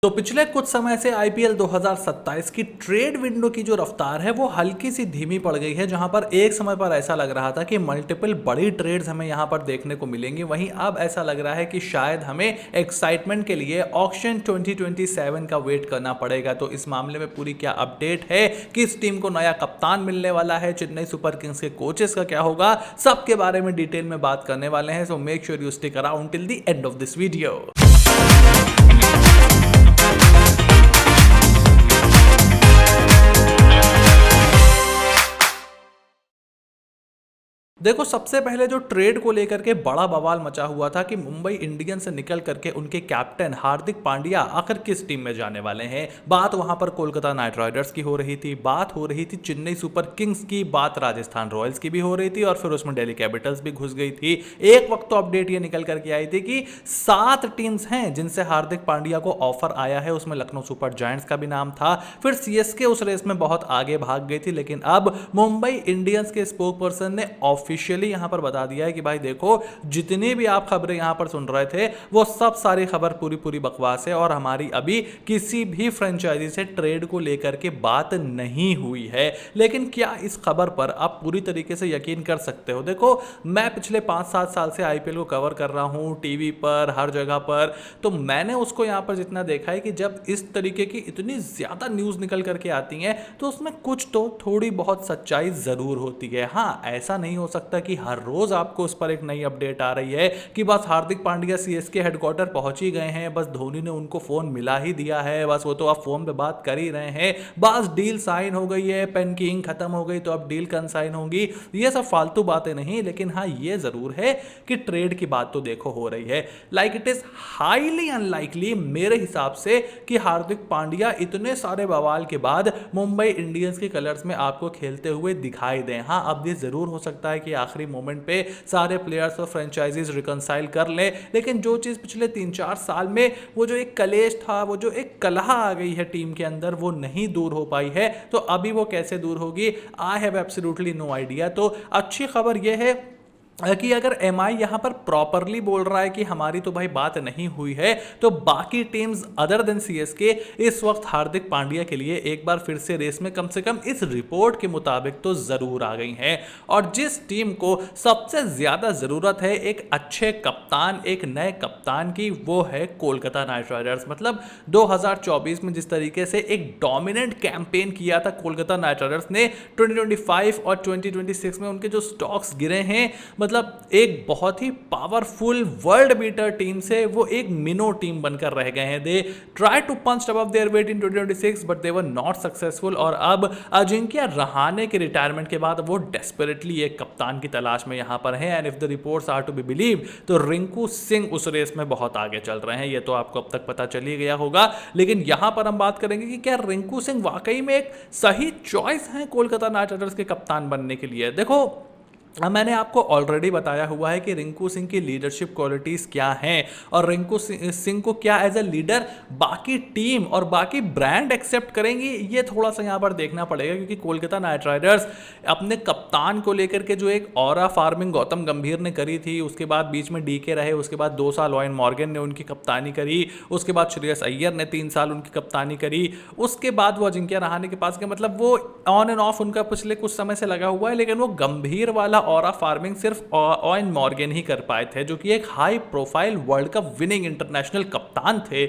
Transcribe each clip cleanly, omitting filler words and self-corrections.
तो पिछले कुछ समय से आईपीएल 2027 की ट्रेड विंडो की जो रफ्तार है वो हल्की सी धीमी पड़ गई है। जहां पर एक समय पर ऐसा लग रहा था कि मल्टीपल बड़ी ट्रेड्स हमें यहां पर देखने को मिलेंगी, वहीं अब ऐसा लग रहा है कि शायद हमें एक्साइटमेंट के लिए ऑक्शन 2027 का वेट करना पड़ेगा। तो इस मामले में पूरी क्या अपडेट है, किस टीम को नया कप्तान मिलने वाला है, चेन्नई सुपर किंग्स के कोचेस का क्या होगा, सबके बारे में डिटेल में बात करने वाले हैं। So make sure you stick around till the end of this video. देखो, सबसे पहले जो ट्रेड को लेकर के बड़ा बवाल मचा हुआ था कि मुंबई इंडियंस से निकल करके उनके कैप्टन हार्दिक पांड्या आखिर किस टीम में जाने वाले हैं। बात वहां पर कोलकाता नाइट राइडर्स की हो रही थी, बात हो रही थी चेन्नई सुपर किंग्स की, बात राजस्थान रॉयल्स की भी हो रही थी और फिर उसमें दिल्ली कैपिटल्स भी घुस गई थी। एक वक्त तो अपडेट ये निकल करके आई थी कि 7 टीम्स हैं जिनसे हार्दिक पांड्या को ऑफर आया है, उसमें लखनऊ सुपर जायंट्स का भी नाम था। फिर सीएसके उस रेस में बहुत आगे भाग गई थी, लेकिन अब मुंबई इंडियंस के स्पोक पर्सन ने ऑफिशियली यहां पर बता दिया है कि भाई देखो, जितनी भी आप खबरें यहां पर सुन रहे थे वो सब सारी खबर पूरी बकवास है और हमारी अभी किसी भी फ्रेंचाइजी से ट्रेड को लेकर के बात नहीं हुई है। लेकिन क्या इस खबर पर आप पूरी तरीके से यकीन कर सकते हो? देखो, मैं पिछले 5-7 साल से आईपीएल को कवर कर रहा हूं, टीवी पर हर जगह पर, तो मैंने उसको यहां पर जितना देखा है कि जब इस तरीके की इतनी ज्यादा न्यूज निकल करके आती हैं तो उसमें कुछ तो थोड़ी बहुत सच्चाई जरूर होती है। हाँ, ऐसा नहीं हो सकता कि हर रोज आपको उस पर एक नई अपडेट आ रही है कि बस हार्दिक पांड्या सीएसके हेडक्वार्टर पहुंच ही गए हैं, बस धोनी ने उनको फोन मिला ही दिया है, बस वो तो आप फोन पे बात कर ही रहे हैं, बस डील साइन हो गई है, पेन की इंक खत्म हो गई तो अब डील कंसाइन होगी। ये सब फालतू बातें नहीं, लेकिन हाँ ये जरूर है कि ट्रेड की बात तो देखो हो रही है। Like it is highly unlikely मेरे हिसाब से कि हार्दिक पांड्या इतने सारे बवाल के बाद मुंबई इंडियंस के कलर्स में आपको खेलते हुए दिखाई दें। हाँ, अब ये जरूर हो सकता है कि आखिरी मोमेंट पे सारे प्लेयर्स और फ्रेंचाइजीज रिकंसाइल कर ले, लेकिन जो चीज पिछले 3-4 साल में वो जो एक कलेश था, वो जो एक कलह आ गई है टीम के अंदर, वो नहीं दूर हो पाई है। तो अभी वो कैसे दूर होगी, I have absolutely no idea. तो अच्छी खबर यह है कि अगर एमआई यहां पर प्रॉपरली बोल रहा है कि हमारी तो भाई बात नहीं हुई है, तो बाकी टीम्स अदर देन सीएसके इस वक्त हार्दिक पांड्या के लिए एक बार फिर से रेस में कम से कम इस रिपोर्ट के मुताबिक तो जरूर आ गई हैं। और जिस टीम को सबसे ज्यादा जरूरत है एक अच्छे कप्तान, एक नए कप्तान की, वो है कोलकाता नाइट राइडर्स। मतलब 2024 में जिस तरीके से एक डोमिनेंट कैंपेन किया था कोलकाता नाइट राइडर्स ने, 2025 और 2026 में उनके जो स्टॉक्स गिरे हैं, मतलब एक बहुत ही पावरफुल वर्ल्ड बीटर टीम से वो एक मिनो टीम बनकर रह गए हैं। They try to punch above their weight in 2026 but they were not successful. और अब अजिंक्य रहाणे के रिटायरमेंट के बाद वो डेस्परेटली एक कप्तान की तलाश में यहां पर हैं। And if the reports are to be believe तो रिंकू सिंह उस रेस में बहुत आगे चल रहे हैं। ये तो आपको अब तक पता चल ही गया होगा, लेकिन यहां पर हम बात करेंगे कि क्या रिंकू सिंह वाकई में एक सही चॉइस है कोलकाता नाइट राइडर्स के कप्तान बनने के लिए। देखो, मैंने आपको ऑलरेडी बताया हुआ है कि रिंकू सिंह की लीडरशिप क्वालिटीज़ क्या हैं और रिंकू सिंह को क्या एज अ लीडर बाकी टीम और बाकी ब्रांड एक्सेप्ट करेंगी, ये थोड़ा सा यहाँ पर देखना पड़ेगा। क्योंकि कोलकाता नाइट राइडर्स अपने कप्तान को लेकर के जो एक ऑरा फार्मिंग गौतम गंभीर ने करी थी, उसके बाद बीच में डीके रहे, उसके बाद 2 साल ओवेन मॉर्गन ने उनकी कप्तानी करी, उसके बाद श्रेयस अय्यर ने 3 साल उनकी कप्तानी करी, उसके बाद वो अजिंक्य रहाणे के पास गए। मतलब वो ऑन एंड ऑफ उनका पिछले कुछ समय से लगा हुआ है, लेकिन वो गंभीर वाला ऑरा फार्मिंग सिर्फ ओवेन मॉर्गन ही कर पाए थे, जो कि एक high profile world cup winning international कप्तान थे।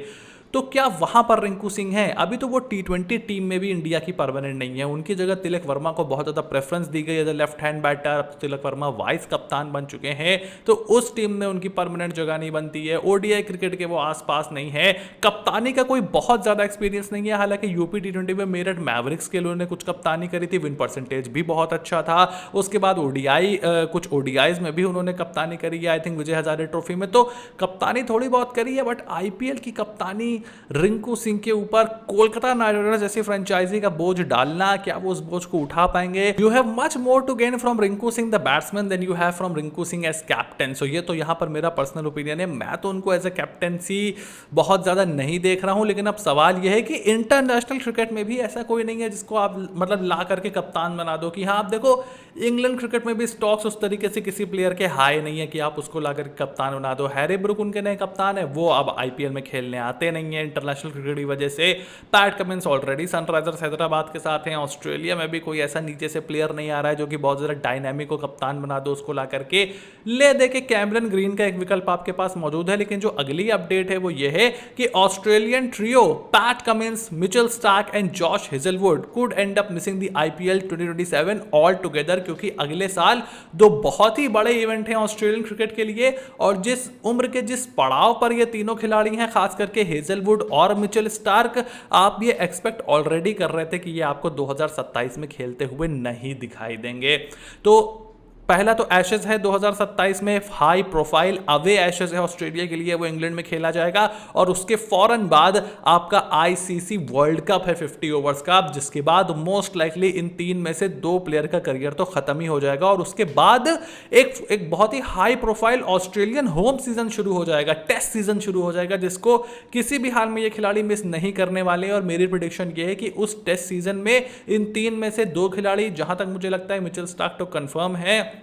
तो क्या वहां पर रिंकू सिंह है? अभी तो वो टी20 टीम में भी इंडिया की परमानेंट नहीं है, उनकी जगह तिलक वर्मा को बहुत ज़्यादा प्रेफरेंस दी गई as a left hand batter. अब तो तिलक वर्मा वाइस कप्तान बन चुके हैं, तो उस टीम में उनकी परमानेंट जगह नहीं बनती है। ओडीआई क्रिकेट के वो आसपास नहीं है, कप्तानी का कोई बहुत ज़्यादा एक्सपीरियंस नहीं है। हालांकि यूपी टी20 में मेरठ मैवरिक्स के लिए उन्होंने कुछ कप्तानी करी थी, विन परसेंटेज भी बहुत अच्छा था। उसके बाद ओडीआई कुछ ओडीआईज में भी उन्होंने कप्तानी करी है, I think Vijay Hazare trophy में तो कप्तानी थोड़ी बहुत करी है। बट आईपीएल की कप्तानी रिंकू सिंह के ऊपर कोलकाता नाइट राइडर्स जैसी फ्रेंचाइजी का बोझ डालना, क्या वो उस बोझ को उठा पाएंगे? You have much more to gain from Rinku Singh the batsman than you have from Rinku Singh as captain. So ये तो यहाँ पर मेरा पर्सनल ओपिनियन है, मैं तो उनको एज ए कैप्टनसी बहुत ज्यादा नहीं देख रहा हूं। लेकिन अब सवाल यह है कि इंटरनेशनल क्रिकेट में भी ऐसा कोई नहीं है जिसको आप मतलब ला करके कप्तान बना दो। कि हाँ, आप देखो इंग्लैंड क्रिकेट में भी स्टॉक्स उस तरीके से किसी प्लेयर के हाई नहीं है कि आप उसको ला करके कप्तान बना दो। हैरी ब्रुक उनके नए कप्तान है, वो अब आईपीएल में खेलने आते नहीं नहीं है इंटरनेशनल क्रिकेट की वजह से। PAT Cummins already Sunrisers Hyderabad के साथ हैं, ऑस्ट्रेलिया में भी कोई ऐसा नीचे से प्लेयर नहीं आ रहा है जो कि बहुत ज़्यादा डायनामिक को कप्तान बना दो, उसको ला करके ले दे के कैमरन ग्रीन का एक विकल्प आपके पास मौजूद है। लेकिन जो अगली अपडेट है वो ये है कि Australian trio PAT Cummins, Mitchell Starc and Josh Hazlewood could and up missing the IPL 2027 all together, क्योंकि अगले साल दो बहुत ही बड़े इवेंट हैं ऑस्ट्रेलियन क्रिकेट के लिए। और जिस उम्र के जिस पड़ाव पर ये तीनों खिलाड़ी हैं, खास करके हेजलवुड और मिचेल स्टार्क, आप ये एक्सपेक्ट ऑलरेडी कर रहे थे कि ये आपको 2027 में खेलते हुए नहीं दिखाई देंगे। तो पहला तो एशेज है 2027 में, हाई प्रोफाइल अवे एशेज है ऑस्ट्रेलिया के लिए, वो इंग्लैंड में खेला जाएगा। और उसके फौरन बाद आपका आईसीसी वर्ल्ड कप है 50 ओवर्स का, जिसके बाद मोस्ट लाइकली इन तीन में से दो प्लेयर का करियर तो खत्म ही हो जाएगा। और उसके बाद एक बहुत ही high profile Australian home season शुरू हो जाएगा, टेस्ट सीजन शुरू हो जाएगा, जिसको किसी भी हाल में ये खिलाड़ी मिस नहीं करने वाले। और मेरी प्रेडिक्शन ये है कि उस टेस्ट सीजन में इन तीन में से दो खिलाड़ी, जहां तक मुझे लगता है मिचेल स्टार्क तो कंफर्म है,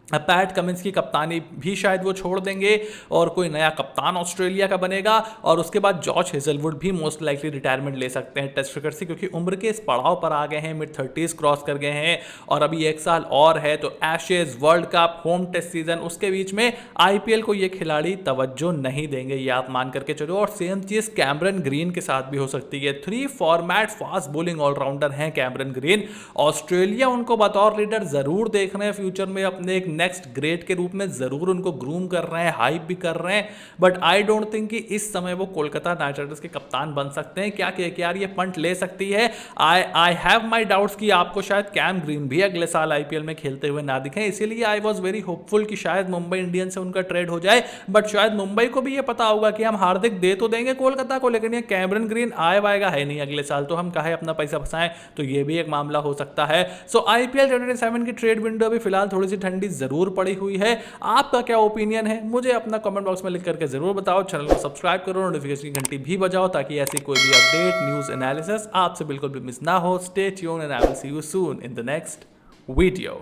पैट कमिंस की कप्तानी भी शायद वो छोड़ देंगे और कोई नया कप्तान ऑस्ट्रेलिया का बनेगा। और उसके बाद जॉश हेजलवुड भी मोस्ट लाइकली रिटायरमेंट ले सकते हैं टेस्ट क्रिकेट से, क्योंकि उम्र के इस पड़ाव पर आ गए हैं, मिड 30s क्रॉस कर गए हैं और अभी एक साल और है। तो Ashes, World Cup, home test season, उसके बीच में आईपीएल को ये खिलाड़ी तवज्जो नहीं देंगे, ये आप मान करके चलो। और सेम चीज कैमरन ग्रीन के साथ भी हो सकती है। 3 फॉर्मेट फास्ट बॉलिंग ऑलराउंडर हैं कैमरन ग्रीन। ऑस्ट्रेलिया उनको बतौर लीडर जरूर देख रहे हैं फ्यूचर में, अपने एक नेक्स्ट ग्रेड के रूप में जरूर उनको ग्रूम कर रहे हैं, हाइप भी कर रहे हैं। बट आई डोंट थिंक कि इस समय वो कोलकाता नाइट राइडर्स के कप्तान बन सकते हैं। क्या केकेआर ये पंट ले सकती है? आई हैव माई डाउट्स कि आपको शायद कैम ग्रीन भी अगले साल आईपीएल में खेलते हुए ना दिखें। इसीलिए आई वॉज वेरी होपफुल कि शायद मुंबई इंडियंस से उनका ट्रेड हो जाए। बट शायद मुंबई को भी ये पता होगा कि हम हार्दिक दे तो देंगे कोलकाता को, लेकिन ये कैमरन ग्रीन आएगा है नहीं अगले साल, तो हम काहे अपना पैसा फंसाएं। तो ये भी एक मामला हो सकता है। सो आईपीएल 2027 की ट्रेड विंडो अभी फिलहाल थोड़ी सी ठंडी जरूर पड़ी हुई है। आपका क्या ओपिनियन है मुझे अपना कमेंट बॉक्स में लिख करके जरूर बताओ। चैनल को सब्सक्राइब करो, नोटिफिकेशन की घंटी भी बजाओ, ताकि ऐसी कोई भी अपडेट, न्यूज, एनालिसिस आपसे बिल्कुल भी मिस ना हो। Stay tuned and I will see you soon in the next video.